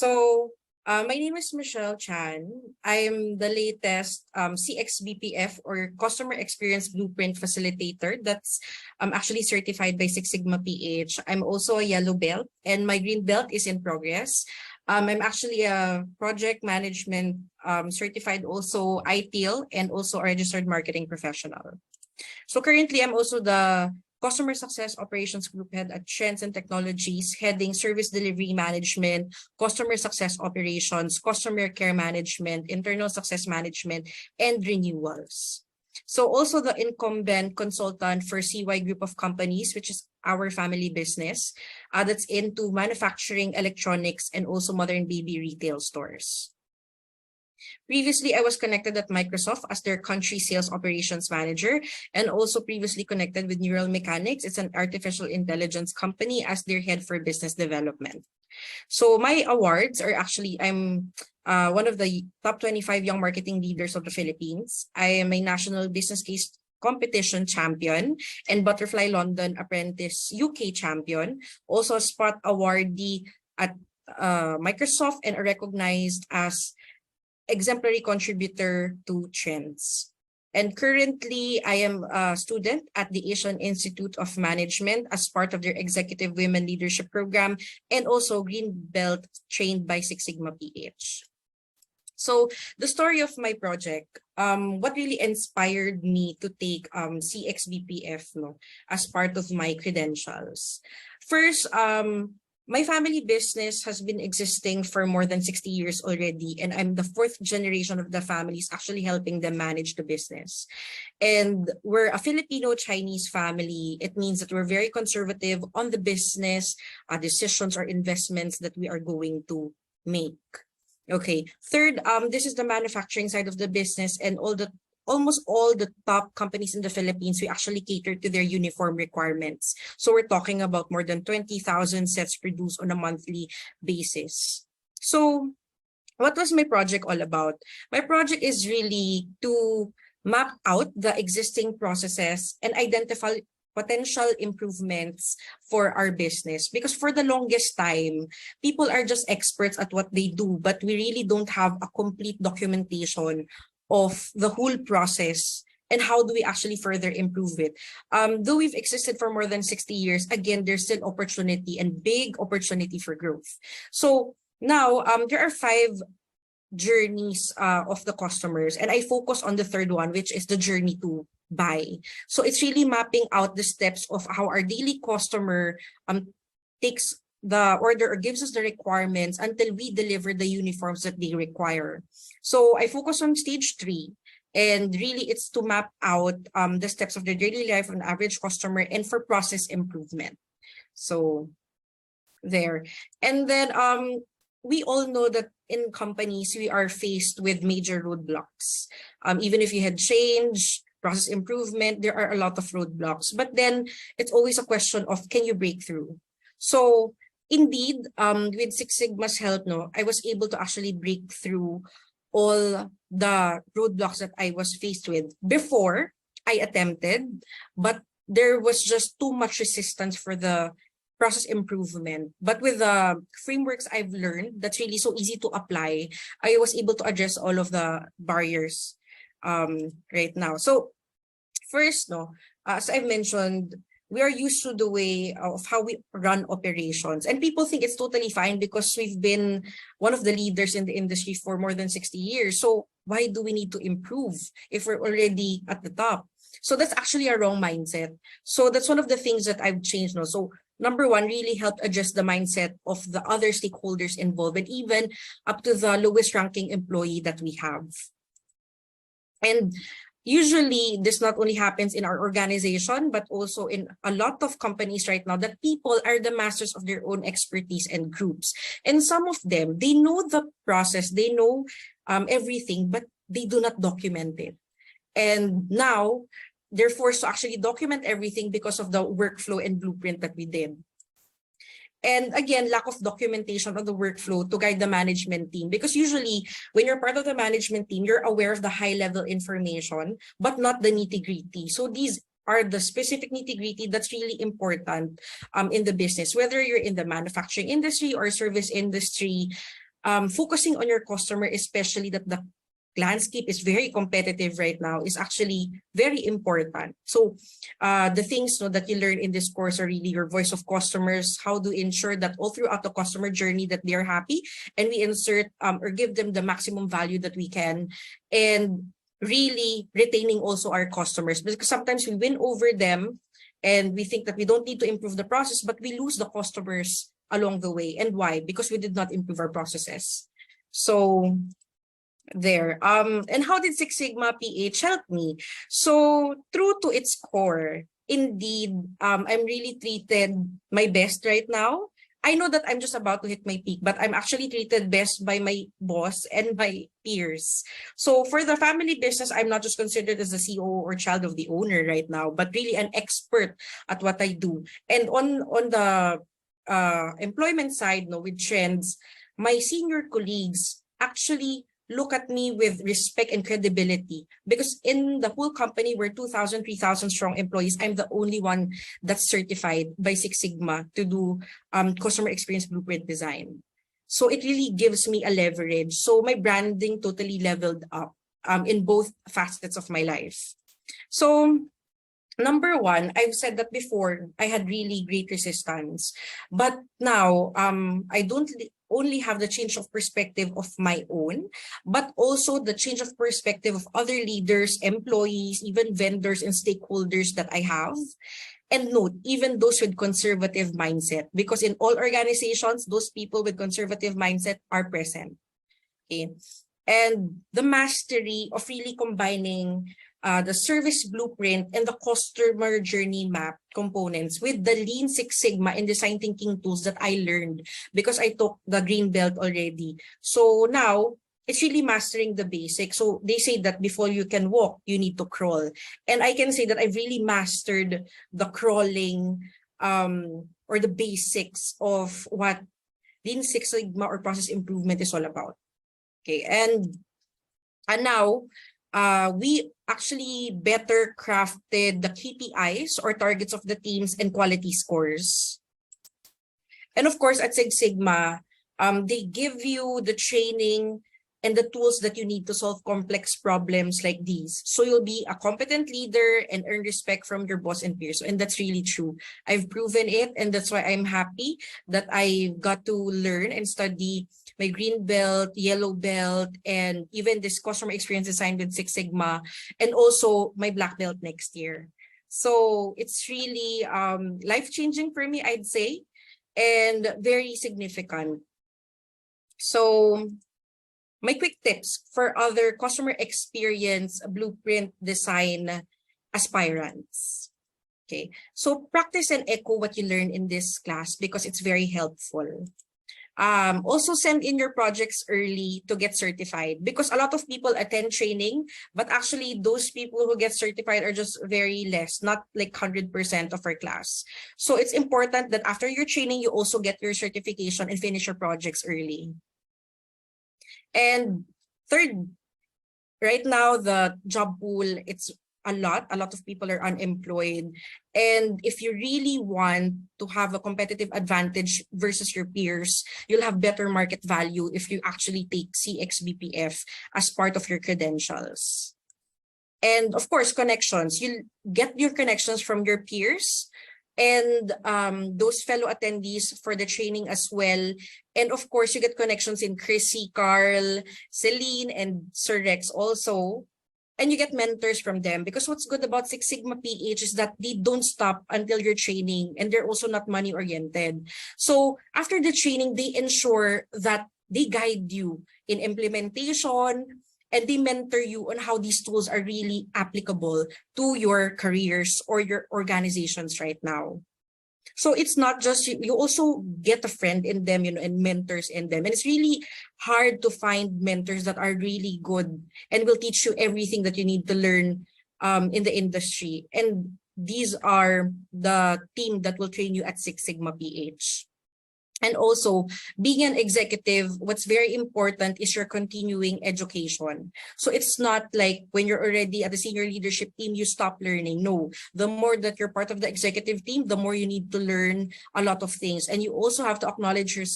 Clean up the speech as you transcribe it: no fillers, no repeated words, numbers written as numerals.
My name is 𝘕𝘰𝘠𝗛. I'm the latest CXBPF or Customer Experience Blueprint Facilitator that's actually certified by Six Sigma PH. I'm also a yellow belt and my green belt is in progress. I'm actually a project management certified also ITIL and also a registered marketing professional. So currently I'm also the Customer Success Operations Group Head at Trends and Technologies, heading Service Delivery Management, Customer Success Operations, Customer Care Management, Internal Success Management, and Renewals. So also the incumbent consultant for CY Group of Companies, which is our family business, that's into manufacturing, electronics, and also modern baby retail stores. Previously, I was connected at Microsoft as their country sales operations manager and also previously connected with Neural Mechanics. It's an artificial intelligence company as their head for business development. So my awards are actually, I'm one of the top 25 young marketing leaders of the Philippines. I am a national business case competition champion and Butterfly London Apprentice UK champion. Also a spot awardee at Microsoft and are recognized as exemplary contributor to trends. And currently, I am a student at the Asian Institute of Management as part of their Executive Women Leadership Program and also Green Belt trained by Six Sigma PH. So the story of my project, what really inspired me to take CXBPF as part of my credentials. First, my family business has been existing for more than 60 years already, and I'm the fourth generation of the families actually helping them manage the business. And we're a Filipino-Chinese family. It means that we're very conservative on the business decisions or investments that we are going to make. Okay. Third, this is the manufacturing side of the business, and almost all the top companies in the Philippines, we actually cater to their uniform requirements. So we're talking about more than 20,000 sets produced on a monthly basis. So what was my project all about? My project is really to map out the existing processes and identify potential improvements for our business, because for the longest time, people are just experts at what they do, but we really don't have a complete documentation of the whole process and how do we actually further improve it. Though we've existed for more than 60 years, again, there's still opportunity and big opportunity for growth. So now there are 5 journeys of the customers, and I focus on the third one, which is the journey to buy. So it's really mapping out the steps of how our daily customer takes the order or gives us the requirements until we deliver the uniforms that they require. So I focus on stage 3, and really it's to map out the steps of the daily life of an average customer and for process improvement. So there. And then we all know that in companies, we are faced with major roadblocks. Even if you had change, process improvement, there are a lot of roadblocks. But then it's always a question of, can you break through? So indeed, with Six Sigma's help, I was able to actually break through all the roadblocks that I was faced with. Before, I attempted, but there was just too much resistance for the process improvement. But with the frameworks I've learned, that's really so easy to apply, I was able to address all of the barriers right now. So first, as I've mentioned, we are used to the way of how we run operations, and people think it's totally fine because we've been one of the leaders in the industry for more than 60 years. So why do we need to improve if we're already at the top? So that's actually a wrong mindset. So that's one of the things that I've changed now. So number one, really help adjust the mindset of the other stakeholders involved, and even up to the lowest ranking employee that we have. And usually, this not only happens in our organization, but also in a lot of companies right now, that people are the masters of their own expertise and groups. And some of them, they know the process, they know everything, but they do not document it. And now, they're forced to actually document everything because of the workflow and blueprint that we did. And again, lack of documentation of the workflow to guide the management team. Because usually, when you're part of the management team, you're aware of the high-level information, but not the nitty-gritty. So these are the specific nitty-gritty that's really important in the business. Whether you're in the manufacturing industry or service industry, focusing on your customer, especially that the landscape is very competitive right now, is actually very important. So the things that you learn in this course are really your voice of customers, how to ensure that all throughout the customer journey that they're happy, and we insert or give them the maximum value that we can, and really retaining also our customers, because sometimes we win over them and we think that we don't need to improve the process, but we lose the customers along the way. And why? Because we did not improve our processes. So there. And how did Six Sigma PH help me? So true to its core, indeed, I'm really treated my best right now. I know that I'm just about to hit my peak, but I'm actually treated best by my boss and my peers. So for the family business, I'm not just considered as the CEO or child of the owner right now, but really an expert at what I do. And on the employment side, with trends, my senior colleagues actually look at me with respect and credibility, because in the whole company, we're 2,000, 3,000 strong employees. I'm the only one that's certified by Six Sigma to do customer experience blueprint design. So it really gives me a leverage. So my branding totally leveled up in both facets of my life. So number one, I've said that before, I had really great resistance. But now, I don't only have the change of perspective of my own, but also the change of perspective of other leaders, employees, even vendors and stakeholders that I have. And note, even those with conservative mindset, because in all organizations, those people with conservative mindset are present. Okay. And the mastery of really combining the service blueprint and the customer journey map components with the Lean Six Sigma and design thinking tools that I learned because I took the green belt already. So now it's really mastering the basics. So they say that before you can walk, you need to crawl. And I can say that I've really mastered the crawling or the basics of what Lean Six Sigma or process improvement is all about. Okay, and now we actually better crafted the KPIs or targets of the teams and quality scores. And of course, at Six Sigma, they give you the training and the tools that you need to solve complex problems like these. So you'll be a competent leader and earn respect from your boss and peers. And that's really true. I've proven it, and that's why I'm happy that I got to learn and study my green belt, yellow belt, and even this customer experience design with Six Sigma, and also my black belt next year. So it's really life-changing for me, I'd say, and very significant. So my quick tips for other customer experience blueprint design aspirants. Okay, so practice and echo what you learn in this class because it's very helpful. Also send in your projects early to get certified, because a lot of people attend training, but actually those people who get certified are just very less, not like 100% of our class. So it's important that after your training, you also get your certification and finish your projects early. And third, right now, the job pool, it's a lot of people are unemployed. And if you really want to have a competitive advantage versus your peers, you'll have better market value if you actually take CXBPF as part of your credentials. And of course, connections. You'll get your connections from your peers and those fellow attendees for the training as well. And of course, you get connections in Chrissy, Carl, Celine, and Sir Rex also. And you get mentors from them, because what's good about Six Sigma PH is that they don't stop until your training, and they're also not money oriented. So after the training, they ensure that they guide you in implementation, and they mentor you on how these tools are really applicable to your careers or your organizations right now. So it's not just you also get a friend in them, and mentors in them. And it's really hard to find mentors that are really good and will teach you everything that you need to learn in the industry. And these are the team that will train you at Six Sigma PH. And also, being an executive, what's very important is your continuing education. So it's not like when you're already at the senior leadership team, you stop learning. No, the more that you're part of the executive team, the more you need to learn a lot of things. And you also have to acknowledge yourself